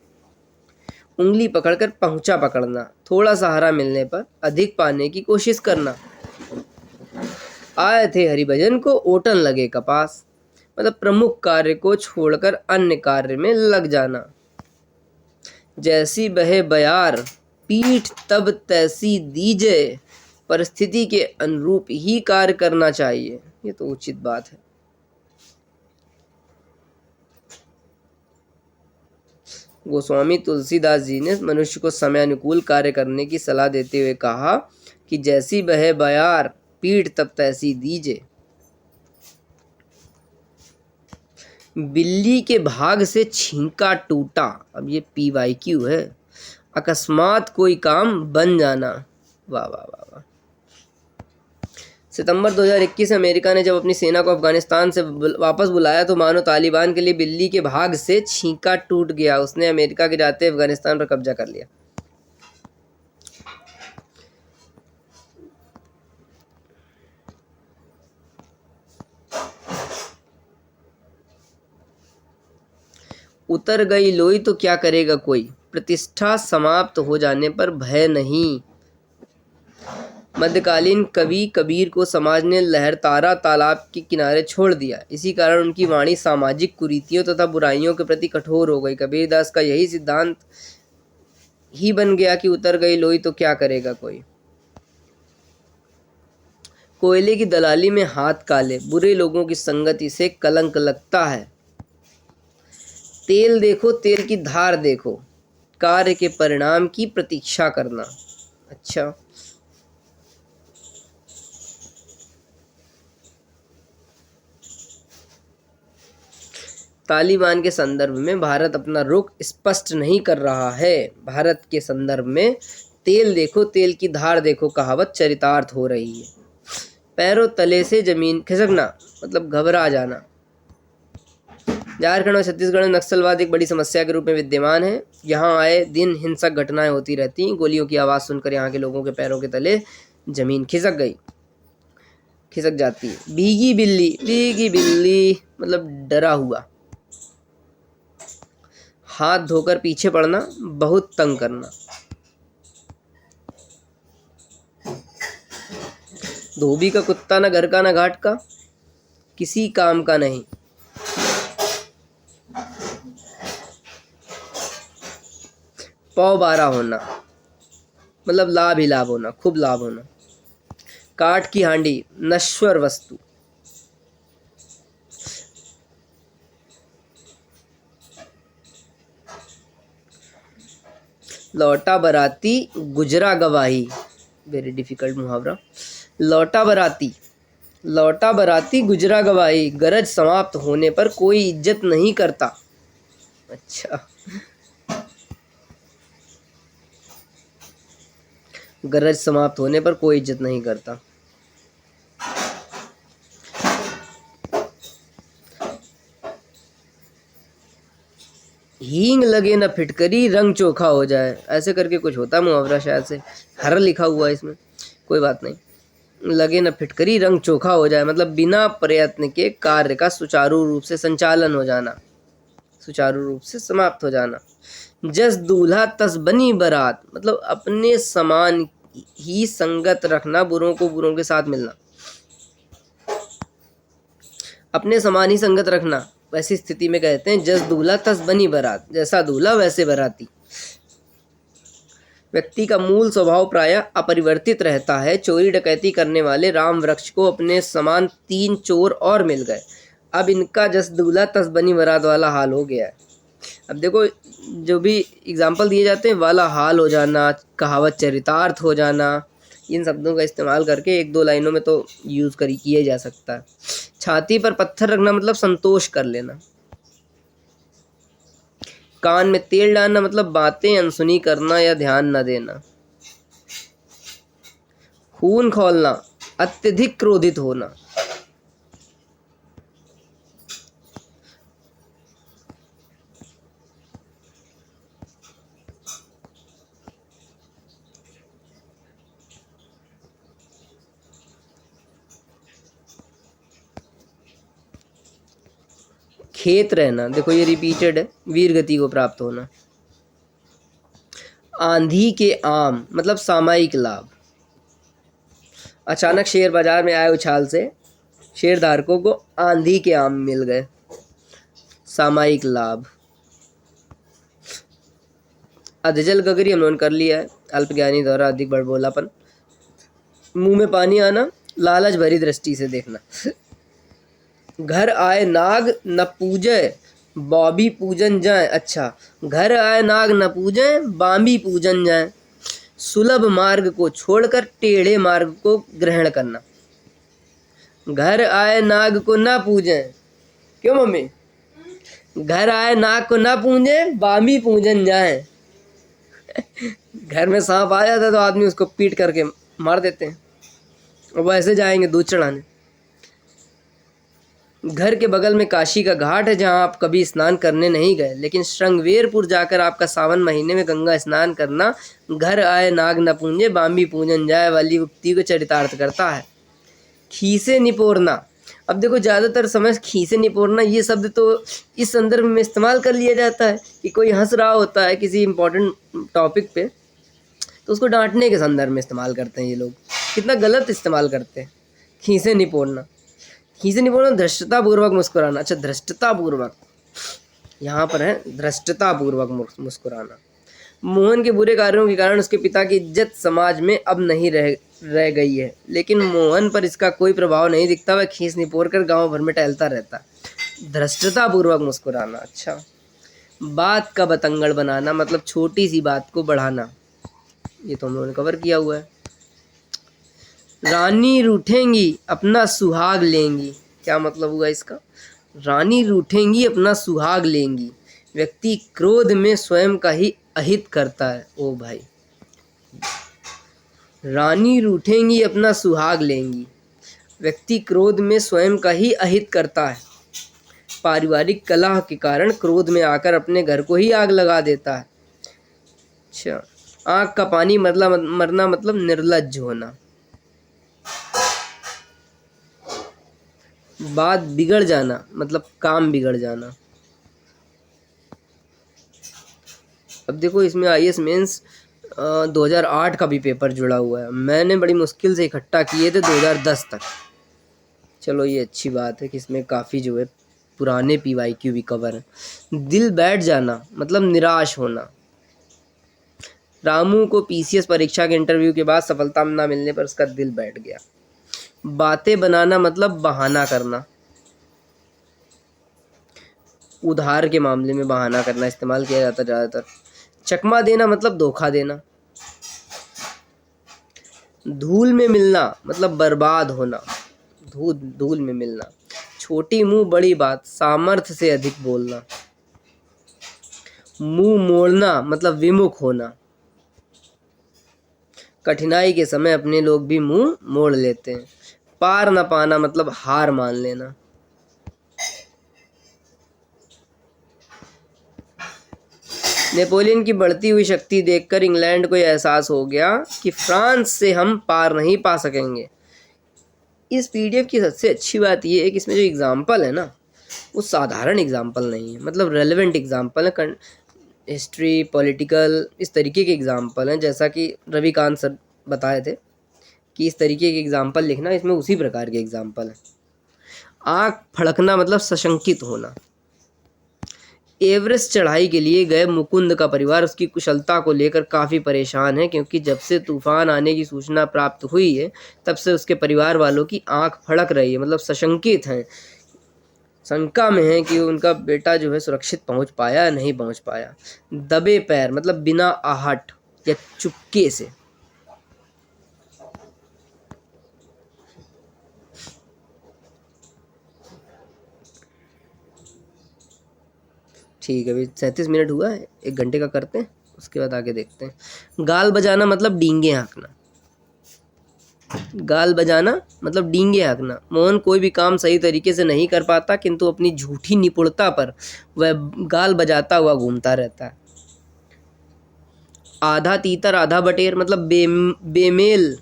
उंगली पकड़कर पहुंचा पकड़ना, थोड़ा सहारा मिलने पर अधिक पाने की कोशिश करना। आए थे हरिभजन को ओटन लगे कपास, मतलब प्रमुख कार्य को छोड़कर अन्य कार्य में लग जाना। जैसी बहे बयार पीठ तब तैसी दीजे, परिस्थिति के अनुरूप ही कार्य करना चाहिए। ये तो उचित बात है। गोस्वामी तुलसीदास जी ने मनुष्य को समय अनुकूल कार्य करने की सलाह देते हुए कहा कि जैसी बहे बयार पीठ तब तैसी दीजे। बिल्ली के भाग से छींका टूटा, अब ये PYQ है। अकस्मात कोई काम बन जाना। वाह वाह वाह वाह। सितंबर 2021 में अमेरिका ने जब अपनी सेना को अफगानिस्तान से वापस बुलाया तो मानो तालिबान के लिए बिल्ली के भाग से छींका टूट गया। उसने अमेरिका के जाते अफगानिस्तान पर कब्जा कर लिया। उतर गई लोई तो क्या करेगा कोई, प्रतिष्ठा समाप्त हो जाने पर भय नहीं। मध्यकालीन कवि कबीर को समाज ने लहरतारा तालाब के किनारे छोड़ दिया। इसी कारण उनकी वाणी सामाजिक कुरीतियों तथा बुराइयों के प्रति कठोर हो गई। कबीरदास का यही सिद्धांत ही बन गया कि उतर गई लोई तो क्या करेगा कोई। कोयले की दलाली में हाथ काले, बुरे लोगों की संगति से कलंक लगता है। तेल देखो तेल की धार देखो, कार्य के परिणाम की प्रतीक्षा करना। अच्छा, तालिबान के संदर्भ में भारत अपना रुख स्पष्ट नहीं कर रहा है। भारत के संदर्भ में तेल देखो तेल की धार देखो कहावत चरितार्थ हो रही है। पैरों तले से जमीन खिसकना मतलब घबरा जाना। झारखंड और छत्तीसगढ़ में नक्सलवाद एक बड़ी समस्या के रूप में विद्यमान है। यहाँ आए दिन हिंसक घटनाएं होती रहती हैं। गोलियों की आवाज़ सुनकर यहाँ के लोगों के पैरों के तले जमीन खिसक जाती है। भीगी बिल्ली मतलब डरा हुआ। हाथ धोकर पीछे पड़ना, बहुत तंग करना। धोबी का कुत्ता न घर का न घाट का, किसी काम का नहीं। पौ बारा होना मतलब लाभ ही लाभ होना, खूब लाभ होना। काठ की हांडी नश्वर वस्तु। लौटा बराती गुजरा गवाही, वेरी डिफिकल्ट मुहावरा। लौटा बराती गुजरा गवाही, गरज समाप्त होने पर कोई इज्जत नहीं करता। अच्छा, गरज समाप्त होने पर कोई इज्जत नहीं करता। हींग लगे न फिटकरी रंग चोखा हो जाए, ऐसे करके कुछ होता मुहावरा, शायद से हर लिखा हुआ है इसमें, कोई बात नहीं। लगे न फिटकरी रंग चोखा हो जाए मतलब बिना प्रयत्न के कार्य का सुचारू रूप से संचालन हो जाना, सुचारू रूप से समाप्त हो जाना। जस दूल्हा तस बनी बारात मतलब अपने समान ही संगत रखना, बुरों को बुरों के साथ मिलना। अपने समान ही संगत रखना, वैसी स्थिति में कहते हैं जस दूल्हा तस बनी बारात, जैसा दूल्हा वैसे बाराती। व्यक्ति का मूल स्वभाव प्रायः अपरिवर्तित रहता है। चोरी डकैती करने वाले राम वृक्ष को अपने समान 3 चोर और मिल गए। अब इनका जस दूल्हा तस बनी बारात वाला हाल हो गया है। अब देखो जो भी एग्जाम्पल दिए जाते हैं, वाला हाल हो जाना, कहावत चरितार्थ हो जाना, इन शब्दों का इस्तेमाल करके 1-2 लाइनों में तो यूज़ किया जा सकता है। छाती पर पत्थर रखना मतलब संतोष कर लेना। कान में तेल डालना मतलब बातें अनसुनी करना या ध्यान न देना। खून खौलना अत्यधिक क्रोधित होना। खेत रहना, देखो ये रिपीटेड है, वीर गति को प्राप्त होना। आंधी के आम मतलब सामयिक लाभ। अचानक शेयर बाजार में आए उछाल से शेयर धारकों को आंधी के आम मिल गए, सामयिक लाभ। अधजल गगरी हम लोगों ने कर लिया है, अल्पज्ञानी द्वारा अधिक बड़बोलापन। मुंह में पानी आना, लालच भरी दृष्टि से देखना। घर आए नाग न पूजे बॉबी पूजन जाए। अच्छा, घर आए नाग न पूजे बांबी पूजन जाए। सुलभ मार्ग को छोड़कर टेढ़े मार्ग को ग्रहण करना। घर आए नाग को ना पूजें, क्यों मम्मी? घर आए नाग को ना पूजे बांबी पूजन जाए। घर में सांप आ जाता है तो आदमी उसको पीट करके मार देते हैं, और वो ऐसे जाएंगे दूध चढ़ाने। घर के बगल में काशी का घाट है जहां आप कभी स्नान करने नहीं गए, लेकिन श्रृंगवेरपुर जाकर आपका सावन महीने में गंगा स्नान करना घर आए नाग न पूंजे बांबी पूजन जाए वाली उक्ति को चरितार्थ करता है। खीसे निपोरना, अब देखो ज़्यादातर समय खीसे निपोरना ये शब्द तो इस संदर्भ में इस्तेमाल कर लिया जाता है कि कोई हंस रहा होता है किसी इंपॉर्टेंट टॉपिक पे, तो उसको डांटने के संदर्भ में इस्तेमाल करते हैं ये लोग। कितना गलत इस्तेमाल करते हैं खीसे निपोरना। खीसे निपोरना धृष्टतापूर्वक मुस्कुराना। अच्छा, धृष्टतापूर्वक यहाँ पर है, धृष्टतापूर्वक मुस्कुराना। मोहन के बुरे कार्यों के कारण उसके पिता की इज्जत समाज में अब नहीं रह गई है, लेकिन मोहन पर इसका कोई प्रभाव नहीं दिखता। वह खीस निपोर कर गाँव भर में टहलता रहता। धृष्टतापूर्वक मुस्कुराना। अच्छा, बात का बतंगड़ बनाना मतलब छोटी सी बात को बढ़ाना, ये तो हम लोगों ने कवर किया हुआ है। रानी रूठेंगी अपना सुहाग लेंगी, क्या मतलब हुआ इसका? रानी रूठेंगी अपना सुहाग लेंगी, व्यक्ति क्रोध में स्वयं का ही अहित करता है। ओ भाई, रानी रूठेंगी अपना सुहाग लेंगी, व्यक्ति क्रोध में स्वयं का ही अहित करता है। पारिवारिक कलह के कारण क्रोध में आकर अपने घर को ही आग लगा देता है। अच्छा, आँख का पानी मरना मतलब निर्लज्ज होना। बात बिगड़ जाना मतलब काम बिगड़ जाना। अब देखो इसमें आईएएस मेंस 2008 का भी पेपर जुड़ा हुआ है, मैंने बड़ी मुश्किल से इकट्ठा किए थे 2010 तक। चलो ये अच्छी बात है कि इसमें काफ़ी जो है पुराने पीवाईक्यू भी कवर है। दिल बैठ जाना मतलब निराश होना। रामू को पीसीएस परीक्षा के इंटरव्यू के बाद सफलता न मिलने पर उसका दिल बैठ गया। बातें बनाना मतलब बहाना करना, उधार के मामले में बहाना करना इस्तेमाल किया जाता ज़्यादातर। चकमा देना मतलब धोखा देना। धूल में मिलना मतलब बर्बाद होना, धूल में मिलना। छोटी मुंह बड़ी बात, सामर्थ्य से अधिक बोलना। मुंह मोड़ना मतलब विमुख होना। कठिनाई के समय अपने लोग भी मुंह मोड़ लेते हैं। पार न पाना मतलब हार मान लेना। नेपोलियन की बढ़ती हुई शक्ति देखकर इंग्लैंड को यह एहसास हो गया कि फ्रांस से हम पार नहीं पा सकेंगे। इस पीडीएफ की सबसे अच्छी बात यह है कि इसमें जो एग्जाम्पल है ना, वो साधारण एग्जाम्पल नहीं है, मतलब रेलेवेंट एग्जाम्पल है। हिस्ट्री, पॉलिटिकल, इस तरीके के एग्जाम्पल हैं। जैसा कि रविकांत सर बताए थे कि इस तरीके के एग्जाम्पल लिखना, इसमें उसी प्रकार के एग्जाम्पल हैं। आँख फड़कना मतलब सशंकित होना। एवरेस्ट चढ़ाई के लिए गए मुकुंद का परिवार उसकी कुशलता को लेकर काफ़ी परेशान है, क्योंकि जब से तूफान आने की सूचना प्राप्त हुई है तब से उसके परिवार वालों की आंख फड़क रही है, मतलब सशंकित हैं, शंका में है कि उनका बेटा जो है सुरक्षित पहुंच पाया या नहीं पहुंच पाया। दबे पैर मतलब बिना आहट या चुपके से। ठीक है, अभी 37 मिनट हुआ है, 1 घंटे का करते हैं, उसके बाद आगे देखते हैं। गाल बजाना मतलब डींगे हाँकना। गाल बजाना मतलब डींगे हाँकना। मोहन कोई भी काम सही तरीके से नहीं कर पाता, किंतु अपनी झूठी निपुणता पर वह गाल बजाता हुआ घूमता रहता है। आधा तीतर आधा बटेर मतलब बेमेल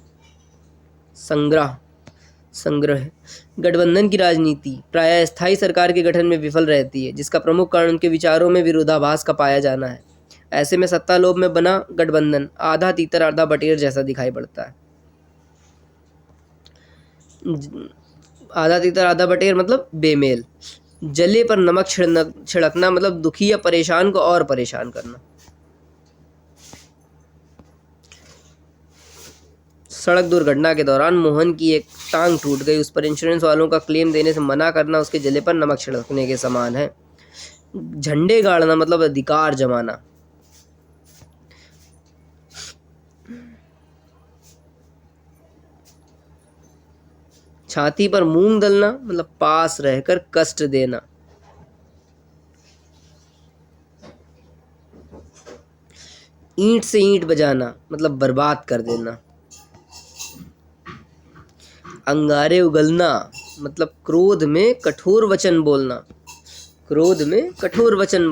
संग्रह। गठबंधन की राजनीति प्रायः स्थायी सरकार के गठन में विफल रहती है, जिसका प्रमुख कारण उनके विचारों में विरोधाभास का पाया जाना है। ऐसे में सत्ता लोभ में बना गठबंधन आधा तीतर आधा बटेर जैसा दिखाई पड़ता है। आधा तीतर आधा बटेर मतलब बेमेल। जले पर नमक छिड़कना मतलब दुखी या परेशान को और परेशान करना। सड़क दुर्घटना के दौरान मोहन की एक टांग टूट गई, उस पर इंश्योरेंस वालों का क्लेम देने से मना करना उसके जले पर नमक छिड़कने के समान है। झंडे गाड़ना मतलब अधिकार जमाना। छाती पर मूंग दलना मतलब पास रहकर कष्ट देना। ईंट से ईंट बजाना मतलब बर्बाद कर देना। अंगारे उगलना मतलब क्रोध में कठोर वचन बोलना। क्रोध में कठोर वचन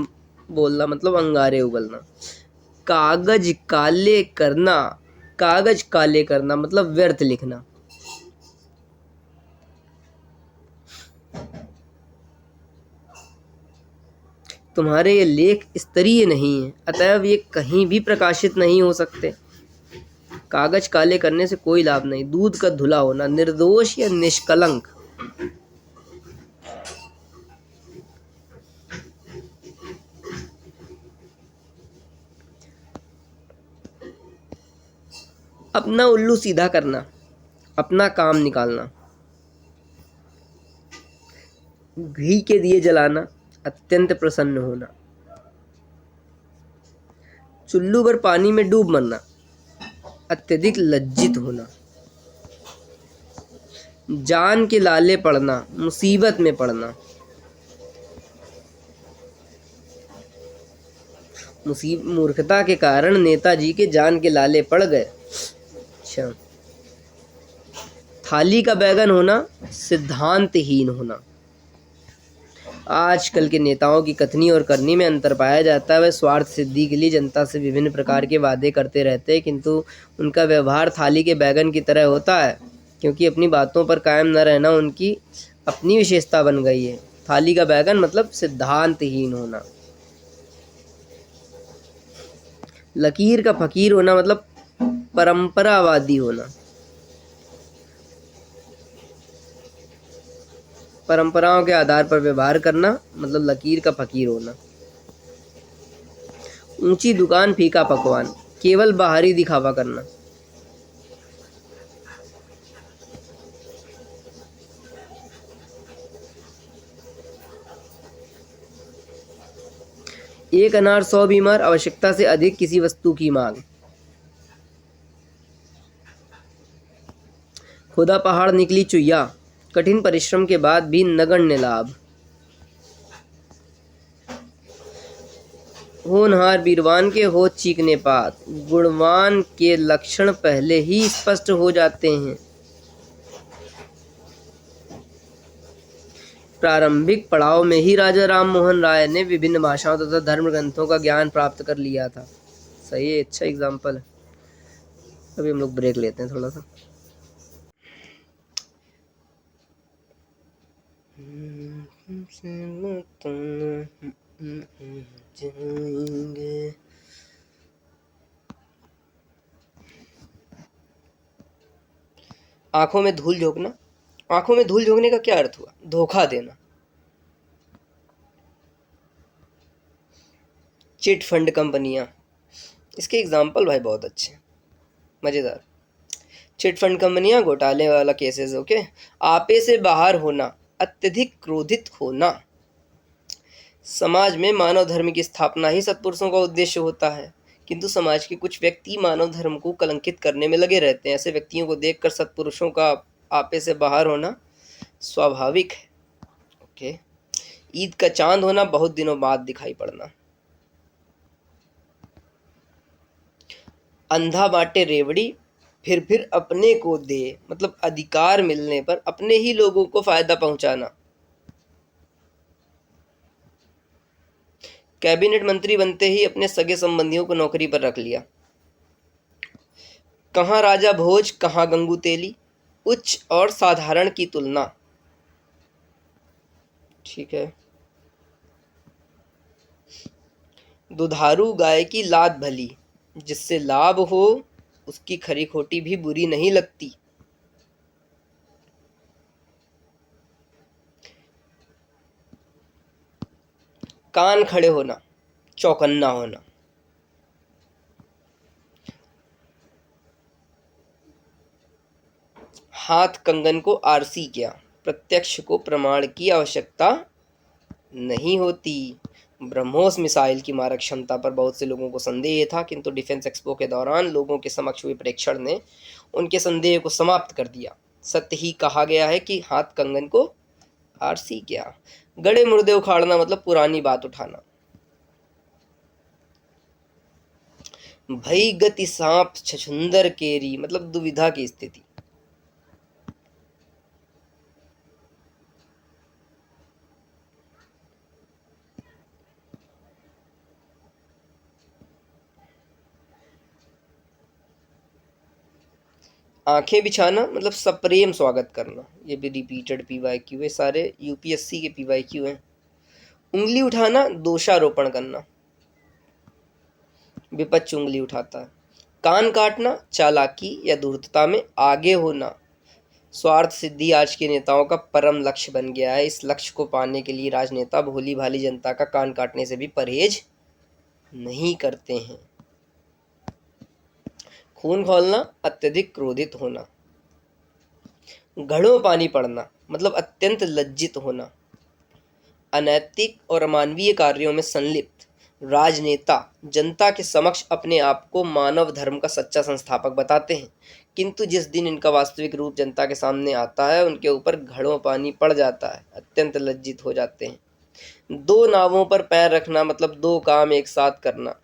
बोलना मतलब अंगारे उगलना। कागज काले करना मतलब व्यर्थ लिखना। तुम्हारे ये लेख स्तरीय नहीं है, अतएव ये कहीं भी प्रकाशित नहीं हो सकते। कागज काले करने से कोई लाभ नहीं। दूध का धुला होना, निर्दोष या निष्कलंक। अपना उल्लू सीधा करना, अपना काम निकालना। घी के दिए जलाना, अत्यंत प्रसन्न होना। चुल्लू भर पानी में डूब मरना, अत्यधिक लज्जित होना। जान के लाले पड़ना, मुसीबत में पड़ना। मूर्खता के कारण नेताजी के जान के लाले पड़ गए। अच्छा। थाली का बैगन होना, सिद्धांतहीन होना। आजकल के नेताओं की कथनी और करनी में अंतर पाया जाता है। वह स्वार्थ सिद्धि के लिए जनता से विभिन्न प्रकार के वादे करते रहते हैं, किंतु उनका व्यवहार थाली के बैगन की तरह होता है, क्योंकि अपनी बातों पर कायम न रहना उनकी अपनी विशेषता बन गई है। थाली का बैगन मतलब सिद्धांतहीन होना। लकीर का फकीर होना मतलब परंपरावादी होना। परंपराओं के आधार पर व्यवहार करना मतलब लकीर का फकीर होना। ऊंची दुकान फीका पकवान, केवल बाहरी दिखावा करना। एक अनार 100 बीमार, आवश्यकता से अधिक किसी वस्तु की मांग। खुदा पहाड़ निकली चुईया, कठिन परिश्रम के बाद भी नगण्य लाभ। होनहार वीरवान के होत चीकने पात, गुणवान के लक्षण पहले ही स्पष्ट हो जाते हैं। प्रारंभिक पड़ाव में ही राजा राम मोहन राय ने विभिन्न भाषाओं तथा धर्म ग्रंथों का ज्ञान प्राप्त कर लिया था। सही है, अच्छा एग्जाम्पल है। अभी हम लोग ब्रेक लेते हैं थोड़ा सा। आंखों में धूल झोंकना। आंखों में धूल झोंकने का क्या अर्थ हुआ? धोखा देना। चिट फंड कंपनियां, इसके एग्जाम्पल भाई बहुत अच्छे, मजेदार। चिट फंड कंपनियां, घोटाले वाला केसेस। ओके। आपे से बाहर होना, अत्यधिक क्रोधित होना। समाज में मानव धर्म की स्थापना ही सत्पुरुषों का उद्देश्य होता है, किंतु समाज के कुछ व्यक्ति मानव धर्म को कलंकित करने में लगे रहते हैं। ऐसे व्यक्तियों को देखकर सत्पुरुषों का आपे से बाहर होना स्वाभाविक है। ओके। ईद का चांद होना, बहुत दिनों बाद दिखाई पड़ना। अंधा बांटे रेवड़ी, फिर अपने को दे, मतलब अधिकार मिलने पर अपने ही लोगों को फायदा पहुंचाना। कैबिनेट मंत्री बनते ही अपने सगे संबंधियों को नौकरी पर रख लिया। कहाँ राजा भोज, कहाँ गंगू तेली, उच्च और साधारण की तुलना। ठीक है। दुधारू गाय की लात भली, जिससे लाभ हो उसकी खरी खोटी भी बुरी नहीं लगती। कान खड़े होना, चौकन्ना होना। हाथ कंगन को आरसी किया, प्रत्यक्ष को प्रमाण की आवश्यकता नहीं होती। ब्रह्मोस मिसाइल की मारक क्षमता पर बहुत से लोगों को संदेह था, किंतु डिफेंस एक्सपो के दौरान लोगों के समक्ष हुए परीक्षण ने उनके संदेह को समाप्त कर दिया। सत्य ही कहा गया है कि हाथ कंगन को आरसी किया। गड़े मुर्दे उखाड़ना मतलब पुरानी बात उठाना। भई गति सांप छछुंदर केरी, मतलब दुविधा की स्थिति। आंखें बिछाना मतलब सप्रेम स्वागत करना। ये भी रिपीटेड पीवाईक्यू है, सारे यूपीएससी के पीवाईक्यू हैं। उंगली उठाना, दोषारोपण करना। विपक्ष उंगली उठाता है। कान काटना, चालाकी या धूर्तता में आगे होना। स्वार्थ सिद्धि आज के नेताओं का परम लक्ष्य बन गया है। इस लक्ष्य को पाने के लिए राजनेता भोली भाली जनता का कान काटने से भी परहेज नहीं करते हैं। खून खौलना, अत्यधिक क्रोधित होना। घड़ों पानी पड़ना मतलब अत्यंत लज्जित होना। अनैतिक और अमानवीय कार्यों में संलिप्त, राजनेता जनता के समक्ष अपने आप को मानव धर्म का सच्चा संस्थापक बताते हैं, किंतु जिस दिन इनका वास्तविक रूप जनता के सामने आता है उनके ऊपर घड़ों पानी पड़ जाता है, अत्यंत लज्जित हो जाते हैं। दो नावों पर पैर रखना मतलब दो काम एक साथ करना।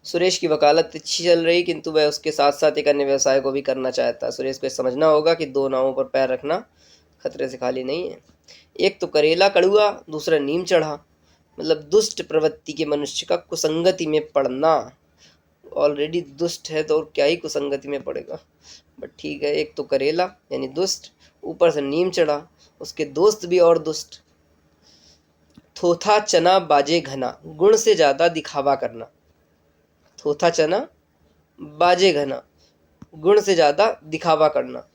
सुरेश की वकालत अच्छी चल रही, किंतु वह उसके साथ साथ एक अन्य व्यवसाय को भी करना चाहता है। सुरेश को समझना होगा कि दो नावों पर पैर रखना खतरे से खाली नहीं है। एक तो करेला कड़ुआ, दूसरा नीम चढ़ा, मतलब दुष्ट प्रवृत्ति के मनुष्य का कुसंगति में पड़ना। ऑलरेडी दुष्ट है तो और क्या ही कुसंगति में पड़ेगा, बट ठीक है। एक तो करेला यानी दुष्ट, ऊपर से नीम चढ़ा, उसके दोस्त भी और दुष्ट। थोथा चना बाजे घना, गुण से ज्यादा दिखावा करना। थोथा चना बाजे घना, गुण से ज्यादा दिखावा करना।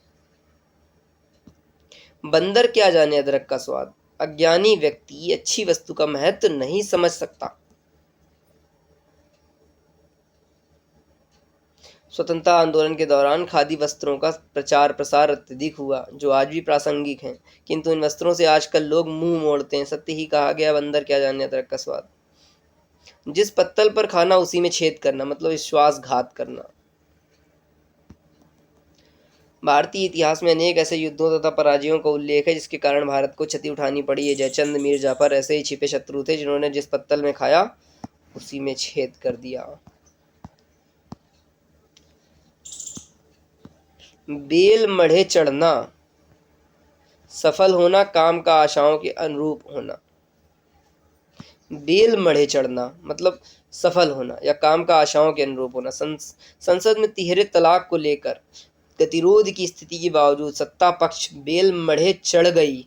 बंदर क्या जाने अदरक का स्वाद, अज्ञानी व्यक्ति अच्छी वस्तु का महत्व नहीं समझ सकता। स्वतंत्रता आंदोलन के दौरान खादी वस्त्रों का प्रचार प्रसार अत्यधिक हुआ, जो आज भी प्रासंगिक हैं, किंतु इन वस्त्रों से आजकल लोग मुंह मोड़ते हैं। सत्य ही कहा गया, बंदर क्या जाने अदरक का स्वाद। जिस पत्तल पर खाना उसी में छेद करना, मतलब विश्वासघात करना। भारतीय इतिहास में अनेक ऐसे युद्धों तथा पराजयों का उल्लेख है जिसके कारण भारत को क्षति उठानी पड़ी है। जयचंद मीर जाफर ऐसे ही छिपे शत्रु थे जिन्होंने जिस पत्तल में खाया उसी में छेद कर दिया। बेल मढ़े चढ़ना, सफल होना, काम का आशाओं के अनुरूप होना। बेल मढ़े चढ़ना मतलब सफल होना या काम का आशाओं के अनुरूप होना। संसद में तिहरे तलाक को लेकर गतिरोध की स्थिति के बावजूद सत्ता पक्ष बेल मढ़े चढ़ गई,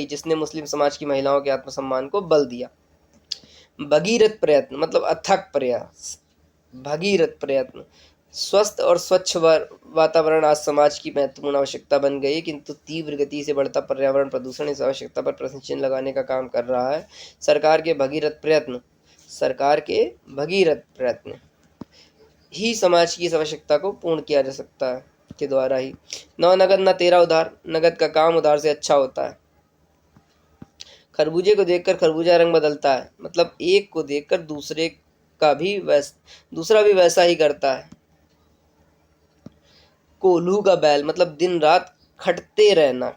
जिसने मुस्लिम समाज की महिलाओं के आत्मसम्मान को बल दिया। भगीरथ प्रयत्न मतलब अथक प्रयास, भगीरथ प्रयत्न। स्वस्थ और स्वच्छ वातावरण आज समाज की महत्वपूर्ण आवश्यकता बन गई, किंतु तीव्र गति से बढ़ता पर्यावरण प्रदूषण इस आवश्यकता पर प्रश्न चिन्ह लगाने का काम कर रहा है। सरकार के भगीरथ प्रयत्न ही समाज की इस आवश्यकता को पूर्ण किया जा सकता है के द्वारा ही। नौ नगद न तेरा उधार, नगद का काम उधार से अच्छा होता है। खरबूजे को देखकर खरबूजा रंग बदलता है, मतलब एक को देखकर दूसरा भी वैसा ही करता है। कोल्हू का बैल मतलब दिन रात खटते रहना।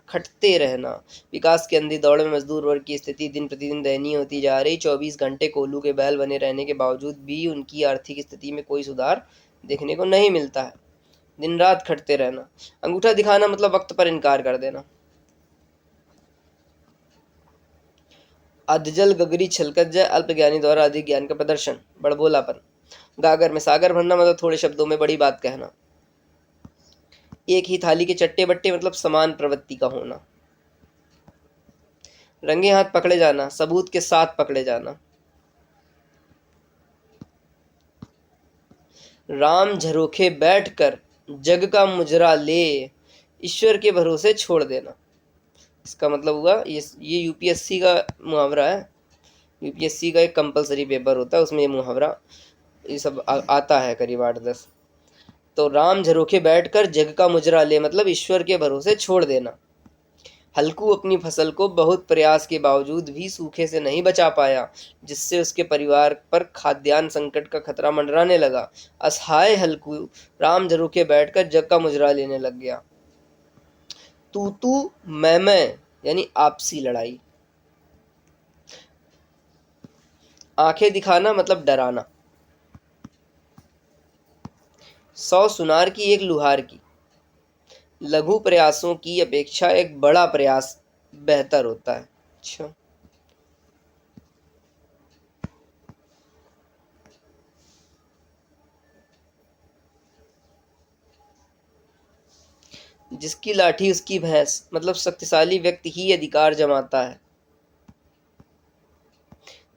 विकास की अंधी दौड़ में मजदूर वर्ग की स्थिति दिन प्रतिदिन दयनीय होती जा रही। 24 घंटे कोल्हू के बैल बने रहने के बावजूद भी उनकी आर्थिक स्थिति में कोई सुधार देखने को नहीं मिलता है। दिन रात खटते रहना। अंगूठा दिखाना मतलब वक्त पर इनकार कर देना। अधजल गगरी छलकत जाए, अल्प ज्ञानी द्वारा अधिक ज्ञान का प्रदर्शन, बड़बोलापन। गागर में सागर भरना मतलब थोड़े शब्दों में बड़ी बात कहना। एक ही थाली के चट्टे बट्टे मतलब समान प्रवृत्ति का होना। रंगे हाथ पकड़े जाना, सबूत के साथ पकड़े जाना। राम झरोखे बैठकर जग का मुजरा ले, ईश्वर के भरोसे छोड़ देना। इसका मतलब हुआ ये यूपीएससी का मुहावरा है। यूपीएससी का एक कंपलसरी पेपर होता है, उसमें ये मुहावरा ये सब आता है करीब 8-10। तो राम झरोखे बैठकर जग का मुजरा ले मतलब ईश्वर के भरोसे छोड़ देना। हल्कू अपनी फसल को बहुत प्रयास के बावजूद भी सूखे से नहीं बचा पाया, जिससे उसके परिवार पर खाद्यान्न संकट का खतरा मंडराने लगा। असहाय हल्कू राम झरोखे बैठकर जग का मुजरा लेने लग गया। तू मैं यानी आपसी लड़ाई। आंखें दिखाना मतलब डराना। 100 सुनार की एक लुहार की, लघु प्रयासों की अपेक्षा एक बड़ा प्रयास बेहतर होता है। अच्छा, जिसकी लाठी उसकी भैंस मतलब शक्तिशाली व्यक्ति ही अधिकार जमाता है।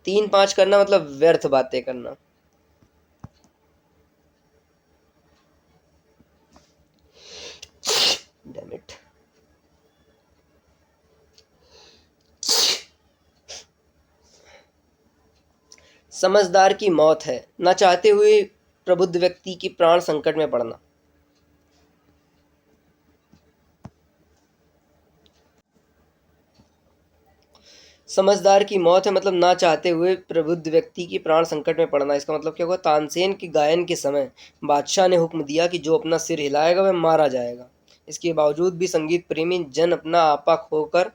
3-5 करना मतलब व्यर्थ बातें करना। Damn it. समझदार की मौत है, न चाहते हुए प्रबुद्ध व्यक्ति की प्राण संकट में पड़ना। समझदार की मौत है मतलब ना चाहते हुए प्रबुद्ध व्यक्ति की प्राण संकट में पड़ना। इसका मतलब क्या हुआ? तानसेन के गायन के समय बादशाह ने हुक्म दिया कि जो अपना सिर हिलाएगा वह मारा जाएगा। इसके बावजूद भी संगीत प्रेमी जन अपना आपा खोकर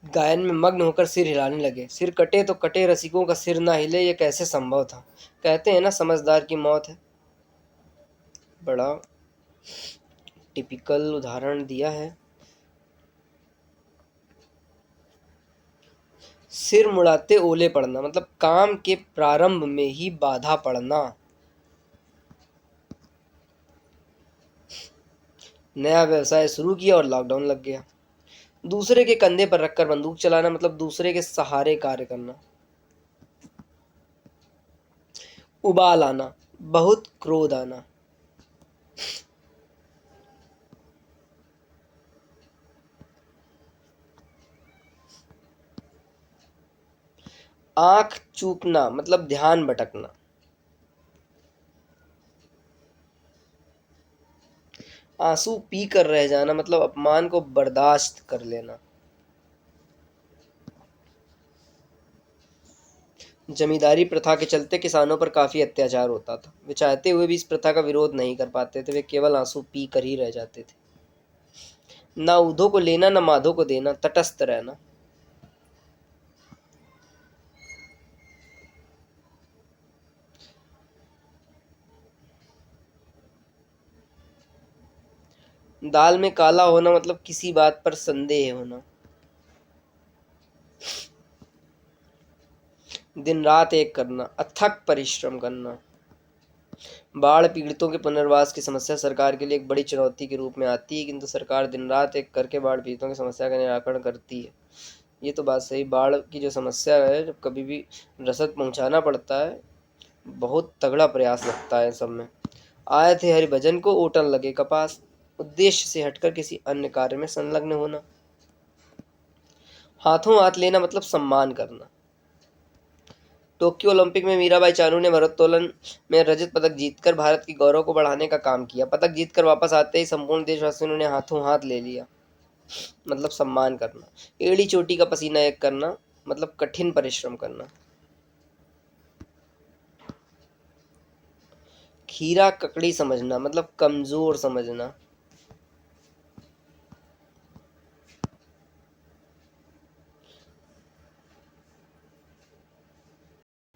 गायन में मग्न होकर सिर हिलाने लगे। सिर कटे तो कटे, रसिकों का सिर ना हिले, ये कैसे संभव था? कहते हैं ना, समझदार की मौत है। बड़ा टिपिकल उदाहरण दिया है। सिर मुड़ाते ओले पड़ना मतलब काम के प्रारंभ में ही बाधा पड़ना। नया व्यवसाय शुरू किया और लॉकडाउन लग गया। दूसरे के कंधे पर रखकर बंदूक चलाना मतलब दूसरे के सहारे कार्य करना। उबाल आना, बहुत क्रोध आना। आंख चूकना मतलब ध्यान भटकना। आंसू पी कर रह जाना मतलब अपमान को बर्दाश्त कर लेना। जमींदारी प्रथा के चलते किसानों पर काफी अत्याचार होता था। वे चाहते हुए भी इस प्रथा का विरोध नहीं कर पाते थे, वे केवल आंसू पी कर ही रह जाते थे। ना ऊधो को लेना ना माधो को देना, तटस्थ रहना। दाल में काला होना मतलब किसी बात पर संदेह होना। दिन रात एक करना, अथक परिश्रम करना। बाढ़ पीड़ितों के पुनर्वास की समस्या सरकार के लिए एक बड़ी चुनौती के रूप में आती है, किंतु सरकार दिन रात एक करके बाढ़ पीड़ितों की समस्या का निराकरण करती है। ये तो बात सही। बाढ़ की जो समस्या है, जब कभी भी रसद पहुंचाना पड़ता है, बहुत तगड़ा प्रयास लगता है सब में। आए थे हरिभजन को ओटन लगे कपास, उद्देश्य से हटकर किसी अन्य कार्य में संलग्न होना। हाथों हाथ लेना मतलब सम्मान करना। टोक्यो ओलंपिक में मीराबाई चानू ने भारोत्तोलन में रजत पदक जीतकर भारत की गौरव को बढ़ाने का काम किया। पदक जीतकर वापस आते ही संपूर्ण देशवासियों ने हाथों हाथ ले लिया, मतलब सम्मान करना। एड़ी चोटी का पसीना एक करना मतलब कठिन परिश्रम करना। खीरा ककड़ी समझना मतलब कमजोर समझना।